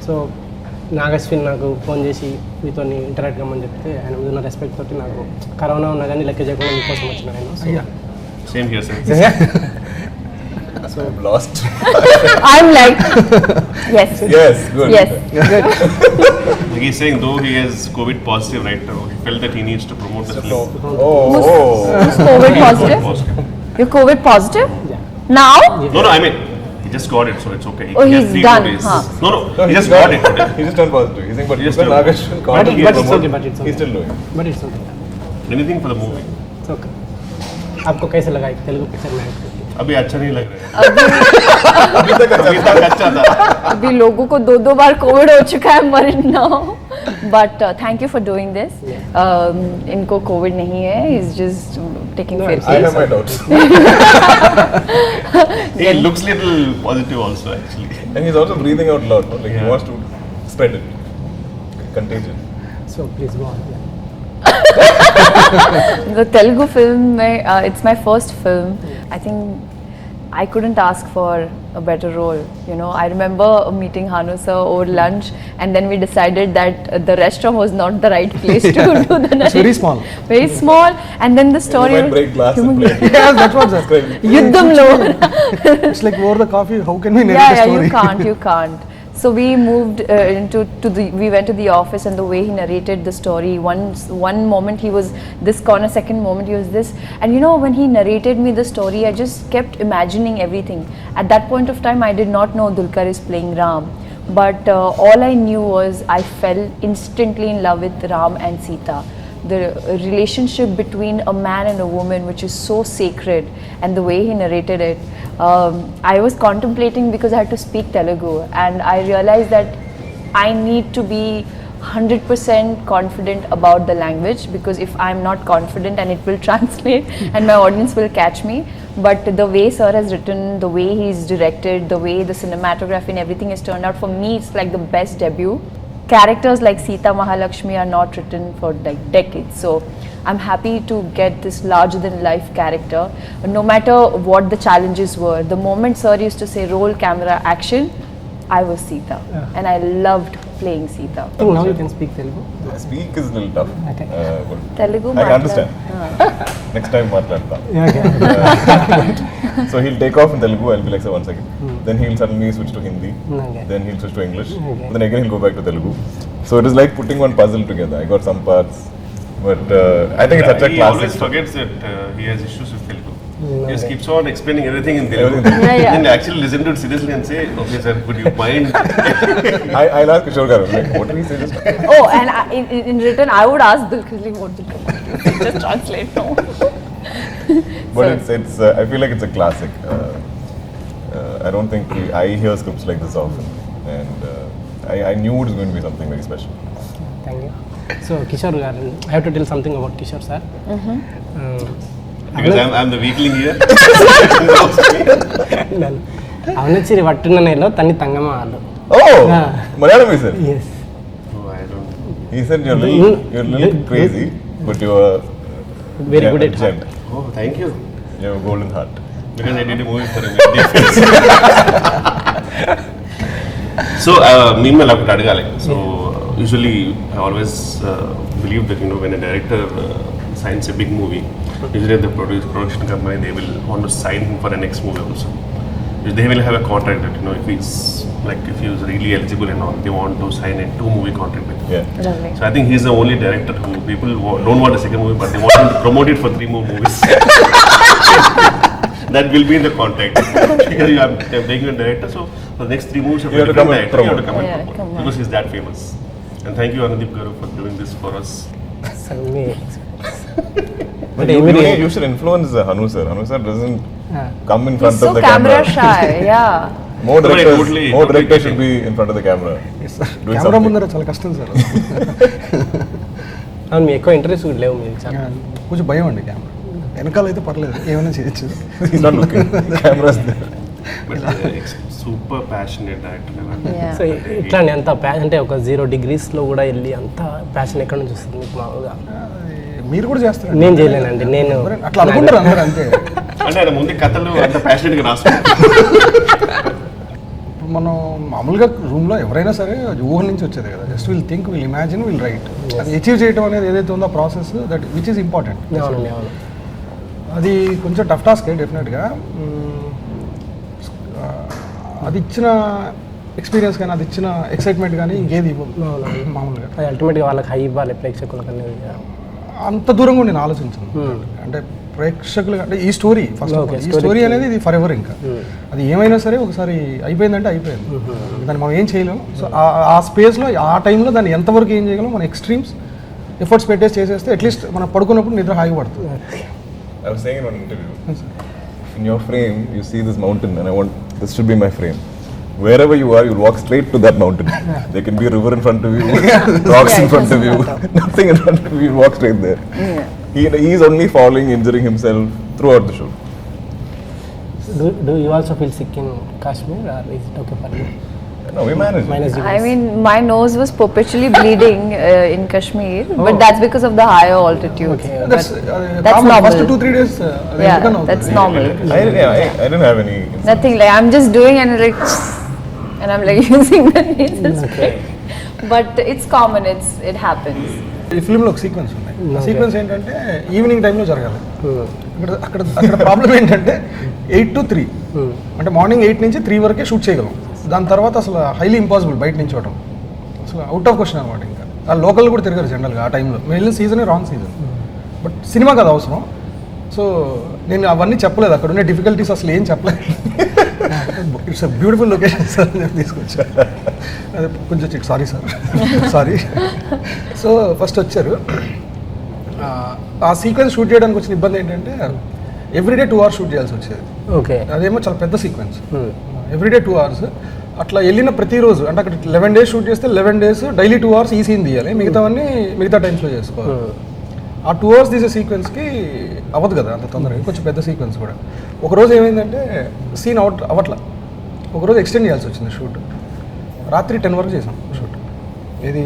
So Nag Ashwin నాకు phone చేసి మీతో ఇంటరాక్ట్ కమ్మని చెప్తే ఆయన మీద ఉన్న రెస్పెక్ట్ తోటి నాకు కరోనా ఉన్నా కానీ లెక్క చేయకుండా మీకోసం వచ్చిన ఆయన. Same here, sir. So I'm lost. I'm like, yes. Yes, good. Yes, good. Like he's saying, though he is COVID positive right now, he felt that he needs to promote the film. Who's COVID positive? You're COVID positive? Yeah. Now? No, I mean, he just got it, so it's okay. Oh, He has he's 3 done, days. huh? No, he just got it today. He just turned positive. He's saying, but Just Dulquer turned Salman But can't it's promote. okay, but it's okay. He's still doing. But it's okay. Anything for the movie. It's okay. आपको कैसे लगा Telugu picture में act करके? अभी अच्छा नहीं लग रहा है. अभी तक अच्छा था. अभी लोगों को 2 बार कोविड हो चुका है, married now. But thank you for doing this. इनको कोविड नहीं है, is just taking fair. I have my doubts. He looks little positive also actually. And he's also breathing out loud. No? Like he wants to spread it. Contagion. So please go on. The Telugu film, it's my first film. I think I couldn't ask for a better role. You know, I remember meeting Hanu sir over lunch, and then we decided that the restaurant was not the right place to do the narration. It's very small. Very small, and then the story. You might break glass and play. Yes, that's what that's crazy. Yuddhamlo. It's like over the coffee. How can we narrate the story? You can't. So we moved we went to the office, and the way he narrated the story, one moment he was this corner, second moment he was this, and you know, when he narrated me the story, I just kept imagining everything. At that point of time, I did not know Dulquer is playing Ram, but all I knew was I fell instantly in love with Ram and Sita. The relationship between a man and a woman, which is so sacred, and the way he narrated it, I was contemplating because I had to speak Telugu, and I realized that I need to be 100% confident about the language, because if I'm not confident, and it will translate and my audience will catch me. But the way sir has written, the way he's directed, the way the cinematography and everything has turned out, for me it's like the best debut. Characters like Sita Mahalakshmi are not written for like decades, so I'm happy to get this larger than life character. No matter what the challenges were, the moment sir used to say roll camera action, I was Sita, and I loved playing Sita. I think now you can speak Telugu. Speak is a little tough. Okay. But Telugu I can understand. Next time matladta. Yeah, okay. So he'll take off in Telugu. I'll be like, sir, 1 second. Then he'll suddenly switch to Hindi. Okay. Then he'll switch to English. Okay. Then again he'll go back to Telugu. So it is like putting one puzzle together. I got some parts, but I think it's such a He classic. always forgets that he has issues with Telugu. He Okay. just keeps on explaining everything in Telugu. Everything. Yeah. Then actually listen to it seriously and say, okay sir, could you mind? I'll ask Kishore Garu, like, what did he say just now? Oh, and in return, I would ask Dulquer, what Dulquer just translate. No. But it's I feel like it's a classic. I don't think I hear scripts like this often, and I knew it was going to be something very special. Thank you. So Kishore garu, I have to tell something about Kishore sir. Because I'm the weakling here. ಅವನಚ್ಚಿರಿ ಒಟ್ಟಿನ ನೆಲೋ ತನ್ನಿ ತಂಗಮ್ಮ ಆಲು. Oh, Malayalam he said. Yes. Oh, I don't. He said you're little crazy, but you are Very good at gent. Oh, thank you. You have a golden heart. Because I did a movie for him. So, meanwhile, I have So, usually, I always believe that, you know, when a director signs a big movie, usually the production company, they will want to sign him for the next movie also. They will have a contract that, you know, if he's really eligible and all, they want to sign a 2-movie contract with him. Yeah. Lovely. So I think he's the only director who people don't want a second movie, but they want him to promote it for 3 more movies. That will be in the contract. Because you are taking a director, so for the next 3 movies You have to come and you have to come and Yeah, promote. come on. Because he's that famous. And thank you Anudeep garu for doing this for us. So me. But you should influence Hanu sir. Hanu sir doesn't come in front He's of so the camera camera. shy, yeah. More directors, totally should be in front of the camera. Yes, sir. Doing camera something. ముందర చాలా కష్టం sir. అవును మీ ఎక్కువ interest కూడా లేవు మీరు చాలా. కొంచెం భయం అండి కెమెరా. వెనకాల అయితే పర్లేదు, ఏమైనా చేయొచ్చు. He's not looking. Cameras there. But super passionate director. Yeah. So ఇట్లా అంత అంటే ఒక 0 degrees లో కూడా వెళ్ళి అంత ప్యాషన్ ఎక్కడ నుంచి వస్తుంది మీకు మామూలుగా? మీరు కూడా చేస్తారు. నేను చేయలేనండి, నేను అట్లా అనుకుంటారు అందరూ అంతే. అంటే ఆయన ముందు కథలు అంత ప్యాషనెట్గా రాసుకుంటారు. ఇప్పుడు మనం మామూలుగా రూమ్లో ఎవరైనా సరే అది ఊహ నుంచి వచ్చేది కదా, just will think, will imagine, will write. అది అచీవ్ చేయడం అనేది ఏదైతే ఉందో process, that which is important. అవునండి, అవును. అది కొంచెం టఫ్ టాస్కే డెఫినెట్గా. అది ఇచ్చిన ఎక్స్పీరియన్స్ కానీ, అది ఇచ్చిన ఎక్సైట్మెంట్ కానీ ఇంకేది ఇవ్వదు మామూలుగా. అది అల్టిమేట్గా వాళ్ళకి హై ఇవ్వాలి ప్రేక్షకులకు అనేది. అంత దూరంగా నేను ఆలోచించాను. అంటే ప్రేక్షకులు అంటే ఈ స్టోరీ ఫస్ట్ ఈ స్టోరీ అనేది ఇది ఫర్ ఎవర్. ఇంకా అది ఏమైనా సరే ఒకసారి అయిపోయిందంటే అయిపోయింది, దాన్ని మనం ఏం చేయలేము. సో ఆ స్పేస్లో ఆ టైంలో దాన్ని ఎంతవరకు ఏం చేయగలం, మన ఎక్స్ట్రీమ్స్ ఎఫర్ట్స్ పెట్టేసి చేసేస్తే అట్లీస్ట్ మనం పడుకున్నప్పుడు నిద్ర హాయిగా పడుతుంది. I was saying in one interview, in your frame, you see this mountain, and I want this should be my frame. Wherever you are, you'll walk straight to that mountain. There can be a river in front of you, rocks in front of you, nothing in front of you. You walk straight there. He is only falling, injuring himself throughout the show. Do you also feel sick in Kashmir, or is it okay for you? No, we managed. Minus degrees. I mean, my nose was perpetually bleeding in Kashmir, but that's because of the higher altitude. Okay. That's normal. First 2-3 days. Yeah, that's normal. I didn't have any. Nothing, like I'm just doing and like, and I'm like using the nasal spray. But it's common. It happens. ఈ ఫిల్మ్లో ఒక sequence ఉంది. ఆ sequence ఏంటంటే evening టైంలో జరగాలి. అక్కడ problem ఏంటంటే 8 to 3, అంటే మార్నింగ్ 8 నుంచి 3 వరకే షూట్ చేయగలం. దాని తర్వాత అసలు హైలీ ఇంపాసిబుల్ బయట నుంచి చూడటం, అసలు అవుట్ ఆఫ్ క్వశ్చన్ అనమాట. ఇంకా ఆ లోకల్ కూడా తిరగారు జనరల్గా ఆ టైంలో. మేము వెళ్ళిన సీజనే రాంగ్ సీజన్, బట్ సినిమాకి అది అవసరం. సో నేను అవన్నీ చెప్పలేదు, అక్కడ ఉండే డిఫికల్టీస్ అసలు ఏం చెప్పలేదు. It's a beautiful location sir అని తీసుకొచ్చా. అదే కొంచెం sorry sir, sorry. So first వచ్చారు. ఆ సీక్వెన్స్ షూట్ చేయడానికి వచ్చిన ఇబ్బంది ఏంటంటే ఎవ్రీడే 2 hours షూట్ చేయాల్సి వచ్చేది. ఓకే. అదేమో చాలా పెద్ద సీక్వెన్స్, ఎవ్రీడే 2 hours. అట్లా వెళ్ళిన ప్రతిరోజు అంటే అక్కడ 11 days షూట్ చేస్తే 11 days డైలీ 2 hours ఈ సీన్ తీయాలి, మిగతావన్నీ మిగతా టైమ్స్లో చేసుకోవాలి. ఆ 2 hours తీసే సీక్వెన్స్కి అవ్వదు కదా అంత తొందరగా, కొంచెం పెద్ద సీక్వెన్స్ కూడా. ఒకరోజు ఏమైందంటే సీన్ అవ్వట్లా, ఒకరోజు ఎక్స్టెండ్ చేయాల్సి వచ్చింది షూట్. రాత్రి 10 వరకు చేసాం షూట్. ఇది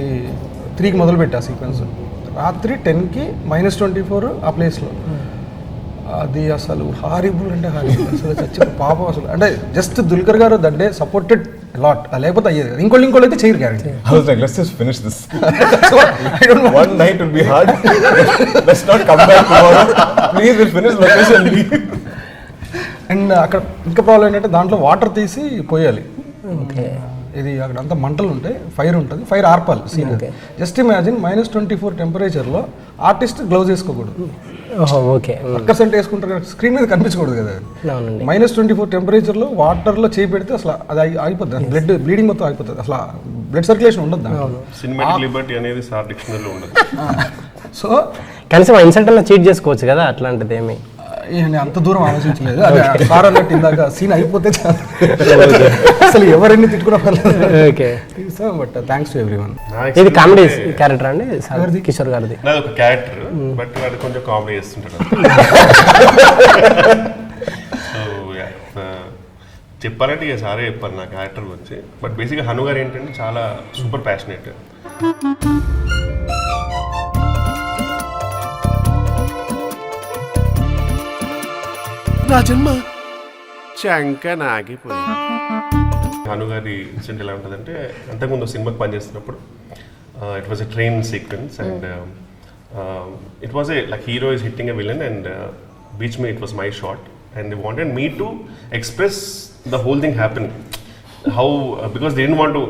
3కి మొదలుపెట్టా సీక్వెన్స్, రాత్రి 10కి -24 ఆ ప్లేస్లో. అది అసలు హారిబుల్ అంటే హారిబుల్, అసలు చచ్చిన పాపం అసలు. అంటే జస్ట్ దుల్కర్ గారు దట్ డే సపోర్టెడ్ లాట్, లేకపోతే అయ్యేది కదా. ఇంకోళ్ళు అయితే చేయరు guarantee. I was like, let's just finish this. I don't know. One night will be hard. Let's not come back tomorrow. Please, we'll finish location and leave. And అక్కడ ఇంకా problem ఏంటంటే దాంట్లో వాటర్ తీసి పోయాలి. ఓకే. ఇది అక్కడ అంతా మంటలు ఉంటాయి, ఫైర్ ఉంటుంది, ఫైర్ ఆర్పాలి సీన్. జస్ట్ ఇమాజిన్ -24 టెంపరేచర్లో ఆర్టిస్ట్ గ్లౌజ్ వేసుకోకూడదు. ఓకే. పర్సెంట్ వేసుకుంటారు, స్క్రీన్ మీద కనిపించకూడదు కదా. అవునండి. -24 టెంపరేచర్లో వాటర్లో చేయి పెడితే అసలు అది అయిపోతుంది, బ్లీడింగ్ మొత్తం అయిపోతుంది, అసలు బ్లడ్ సర్క్యులేషన్ ఉండదు దాంట్లో. సినిమాటిక్ లిబర్టీ అనేది సార్ డిక్షనరీలో ఉండదు. సో కనీసం ఇన్సల్ట్లో చీట్ చేసుకోవచ్చు కదా, అట్లాంటిది ఏమి నేను అంత దూరం ఆలోచించలేదు. అదే సార్ అన్నట్టు ఇందాక సీన్ అయిపోతే అసలు ఎవరెన్ని తిట్టుకున్నా పర్లేదు. Okay. But thanks to everyone. ఇది కామెడీ క్యారెక్టర్ అండి కిషోర్ గారిది? నాది ఒక క్యారెక్టర్, బట్ వాడు కొంచెం కామెడీ చేస్తుంటాడు. సో చెప్పాలంటే ఇక సారే చెప్పాలి నా క్యారెక్టర్ గురించి. బట్ బేసిక్గా హను గారు ఏంటంటే చాలా సూపర్ ప్యాషనేట్. నా జన్మ చంకనాగిపోయింది. హను గారి ఇన్సిడెంట్ ఎలా ఉంటుందంటే, అంతకుముందు సినిమాకి పనిచేస్తున్నప్పుడు it was a train sequence and it was a like hero is hitting a villain and beach me it was my shot and they wanted me to express the whole thing happen how because they didn't want to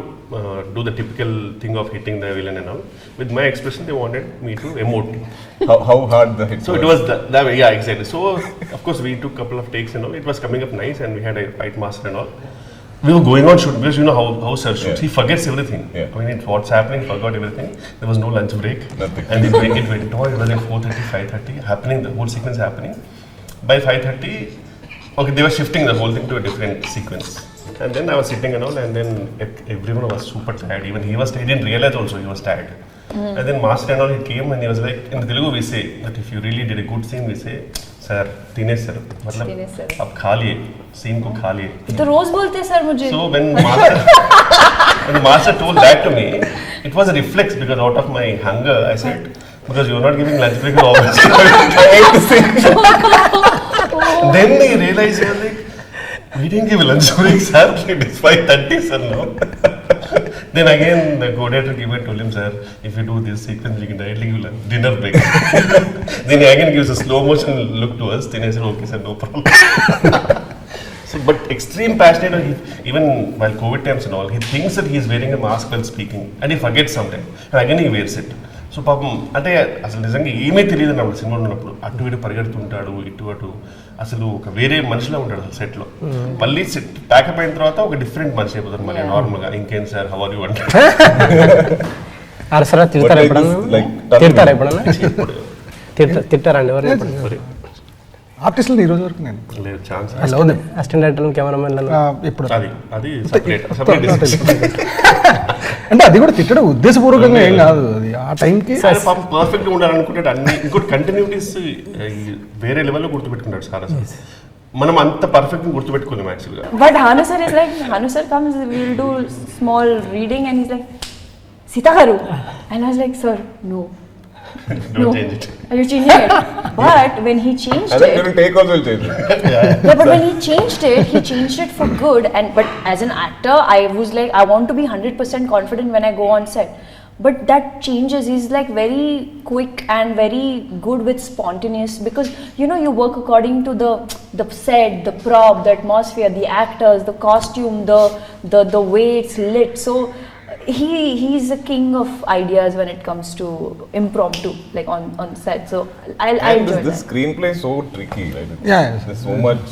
do the typical thing of hitting the villain and all. With my expression they wanted me to emote. How hard the hit so was. It was that way, yeah, exactly. So of course we took couple of takes and all. It was coming up nice and we had a fight master and all. We were going on shoot because you know how sir shoots. Yeah. He forgets everything. Yeah. I mean what's happening, forgot everything. There was no lunch break. Nothing. And it went on. It was like 4:30, 5:30 happening, the whole sequence happening. By 5:30 okay, they were shifting the whole thing to a different sequence. And then I was sitting and all, and then everyone was super tired. Even he was tired. He didn't realize also he was tired. And then master and all, he came and he was like, in Telugu we say that if you really did a good scene, we say, sir, Dinesh sir, मतलब अब खा लिए, scene को खा लिए. तो रोज बोलते हैं सर मुझे. So when the master told that to me, it was a reflex because out of my hunger, I said, because you're not giving lunch break always. Then they realize you're like, we didn't give lunch break, sir. It is 5:30, sir, no. Then again, the coordinator told him, sir, if you do this sequence, we can directly give dinner break. Then he again gives a slow motion look to us. Then I said, okay, sir, no problem. So, but extreme passionate, even while COVID times and all, he thinks that he is wearing a mask while speaking, and he forgets sometimes. And again, he wears it. So పాపం అంటే అసలు నిజంగా ఏమీ తెలియదు నాకు సినిమాలో ఉన్నప్పుడు అటు ఇటు పరిగెడుతుంటాడు ఇటు అటు అసలు ఒక వేరే మనిషిలో ఉంటాడు అసలు సెట్లో మళ్ళీ సెట్ ప్యాకప్ అయిన తర్వాత ఒక డిఫరెంట్ మనిషి అయిపోతారు మళ్ళీ నార్మల్గా ఇంకేం సార్ హౌ ఆర్ యు అంటారు అరసరా తిడతారా ఎప్పుడన్నా తిట్టారండి ఎవరు ఆర్టిస్టులు ఈ రోజు వరకు నేను లేదు ఛాన్స్ అసిస్టెంట్ డైరెక్టర్ కెమెరామెన్ ఇప్పుడు అది సెపరేట్ అంటే అది కూడా తిట్టడం ఉద్దేశపూర్వకంగా ఏం కాదు అది ఆ టైంకి పాపం పర్ఫెక్ట్గా ఉండాలనుకుంటాడు అన్ని ఇంకోటి కంటిన్యూటీస్ వేరే లెవెల్లో గుర్తుపెట్టుకుంటాడు సార్ అసలు మనం అంత పర్ఫెక్ట్ గుర్తుపెట్టుకోలేము యాక్చువల్గా but Hanu sir is like, Hanu sir comes, we'll do small reading and he's like, Sita garu, and I was like, sir, no. Don't change it. Are you changing it? But when he changed it, during take also will change it. yeah, but when he changed it for good. And but as an actor, I was like, I want to be 100% confident when I go on set. But that changes. He's like very quick and very good with spontaneous, because you know you work according to the set, the prop, the atmosphere, the actors, the costume, the way it's lit. So he's a king of ideas when it comes to impromptu, like on set. So I enjoy this screenplay is so tricky, right? Yeah. There's so much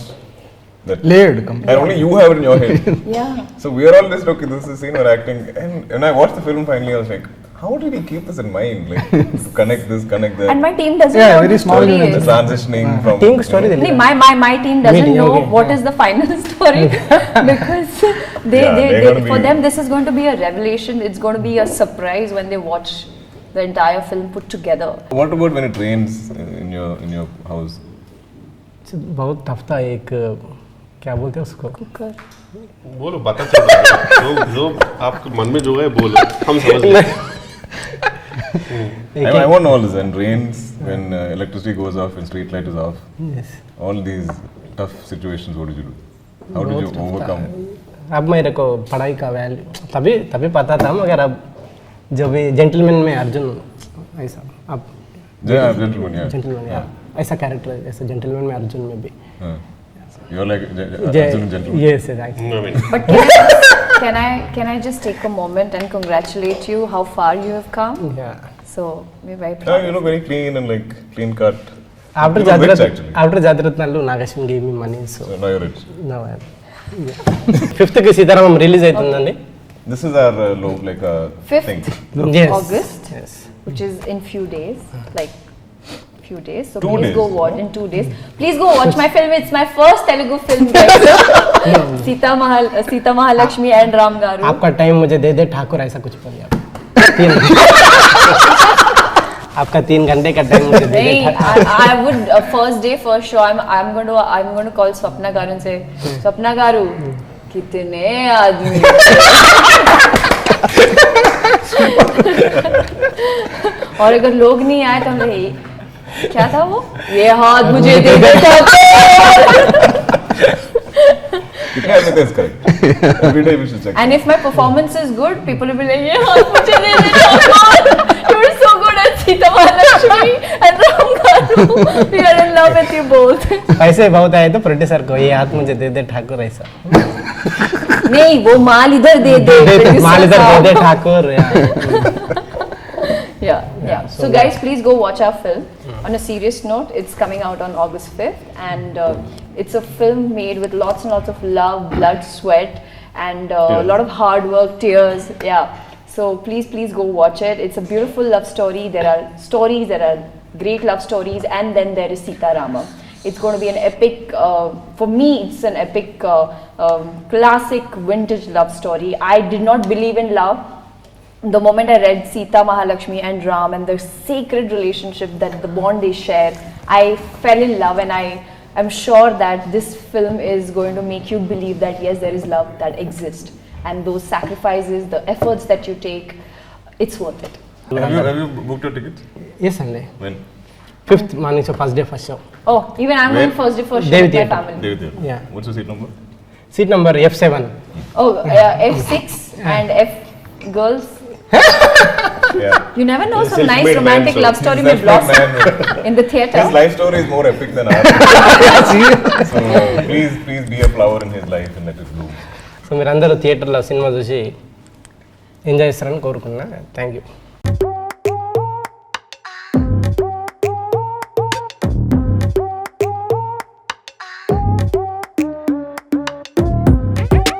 that layered and only you have it in your head. Yeah. So we are all just okay, this is scene we're acting, and when I watched the film finally I was like, how did he keep this in mind, like to connect this, connect that? And my team doesn't Yeah, know very the small story unit. The is. transitioning from team story you know, తెలియదు My team doesn't Meeting, know okay. what is the final story because they for them this is going to be a revelation. It's going to be a surprise when they watch the entire film put together. What about when it rains in your house? बहुत tough था एक क्या बोलते हैं उसको Cooker. बोलो बता चल जो आपके मन में जो है बोलो हम समझ लेंगे I want all this, when rains, when electricity goes off, when street light is off, Yes. all these tough situations, what did you do? How did you overcome? अब मेरे को पढ़ाई का वैल्यू तभी पता था, मगर अब जब जेंटलमैन में अर्जुन ऐसा अब Yeah, gentleman, yeah. जेंटलमैन ऐसा कैरेक्टर ऐसा जेंटलमैन में अर्जुन में भी You're like Arjun gentleman. yes I mean, But can I just take a moment and congratulate you how far you have come? yeah. So we're very Yeah, proud. you look very clean and like clean cut. After You look rich, actually. Jatiratnalu Nagashin gave me money, so So now you're rich. now I am. 5th కి Sitaramam release అవుతుందండి. This is our like 5th thing. Yes. August, Yes. which is in few days, like few days. So 2 please days, go watch in 2 days. Please go watch my film. It's my first Telugu film, guys. Sita Mahalakshmi and Ram Garu. आपका time मुझे दे दे ठाकुर, ऐसा कुछ बोलिए आप. आपका 3 घंटे का time मुझे दे दे. I would first day first show I'm going to call Swapna Garu and say, Swapna Garu, कितने आदमी और अगर लोग नहीं आए तो हम क्या था वो, ये हाथ मुझे दे दे कितना है this correct? Every day we should check. and if my performance is good, people will be like, ये हाथ मुझे दे दे you were so good at Sita Mahalakshmi and Ram Garu, we are in love with you both. पैसे बहुत आए तो producer को ये हाथ मुझे दे दे ठाकुर ऐसा. नहीं वो माल इधर दे दे माल इधर दे दे Thakur. Yeah. So guys, please go watch our film. On a serious note, it's coming out on August 5th, and it's a film made with lots and lots of love, blood, sweat, and a lot of hard work, tears. Yeah. So please go watch it. It's a beautiful love story. There are great love stories, and then there is Sita Ramam. It's going to be an epic, for me it's an epic, classic vintage love story. I did not believe in love. The moment I read Sita Mahalakshmi and Ram and the sacred relationship, that the bond they share, I fell in love, and I am sure that this film is going to make you believe that yes, there is love that exists, and those sacrifices, the efforts that you take, it's worth it. Have you booked your tickets? Yes అండి When? 5th morning show first day first show Oh, even I'm Where? going first day first show Devi with my Theatre. family. David. Yeah. What's your seat number? Seat number F7. Oh, F6 and F girls. Yeah. You never know, He's a some nice self-made romantic man, so love story he's may a self-made blossom man. in the theatre. His life story is more epic than ours. So please be a flower in his life and let it bloom. So మీరందరూ థియేటర్లో cinema చూసి enjoy చేస్తారని కోరుకున్నా. Thank you.